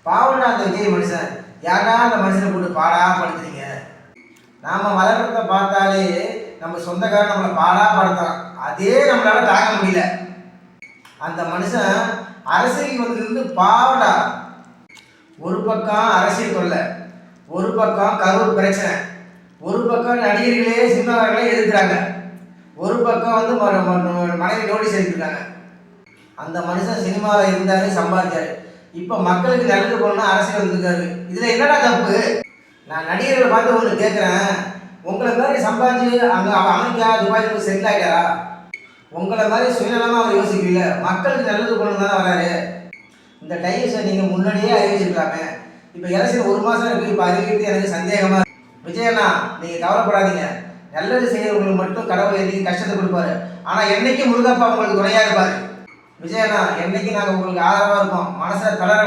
பாவம்டா அந்த விஜய் மனுஷன். யாரா அந்த மனுஷனை போட்டு பாடா படுத்துறீங்க? நாம வளர்றத பார்த்தாலே நம்ம சொந்தக்காரன் நம்மளை பாடா படுத்துறான். அதே நம்மளால தாங்க முடியல. அந்த மனுஷன் அரசியல் வந்திருந்து பாவடா. ஒரு பக்கம் அரசியல் கொள்ள, ஒரு பக்கம் கரூர் பிரச்சனை, ஒரு பக்கம் நடிகர்களே சினிமாவர்களே எதிர்க்கிறாங்க, ஒரு பக்கம் வந்து மனைவி நோட்டீஸ் எடுத்துருக்காங்க. அந்த மனுஷன் சினிமாவில் இருந்தாரு, சம்பாதிச்சாரு. இப்போ மக்களுக்கு நல்லது பண்ணணும் அரசியல் வந்துருக்காரு. இதில் என்னடா தப்பு? நான் நடிகர்களை பார்த்து ஒன்று கேட்குறேன், உங்களை மாதிரி சம்பாதிச்சு அங்கே அமெரிக்கா துபாயில் போய் செட்டில் ஆகிட்டாரா? உங்களை மாதிரி சுயநலமாக அவர் யோசிக்கல, மக்களுக்கு நல்லது பண்ணணும் தானே வராரு. இந்த டைஸை நீங்கள் முன்னாடியே அறிவிச்சிருக்கலாமே. இப்போ எலெக்ஷன் 1 மாதம் இருக்குது, இப்போ அறிவிக்கிறது எனக்கு சந்தேகமாக இருக்கு. விஜயண்ணா, நீங்கள் கவலைப்படாதீங்க. நல்லது செய்யறவங்களுக்கு மட்டும் கடவுள் என்னைக்கு கஷ்டத்தை கொடுப்பாரு. ஆனால் என்னைக்கு முருகப்பா உங்களுக்கு துணையாக இருப்பார். விஜயண்ணா, என்னைக்கு நாங்கள் உங்களுக்கு ஆதரவாக இருப்போம். மனசை தளர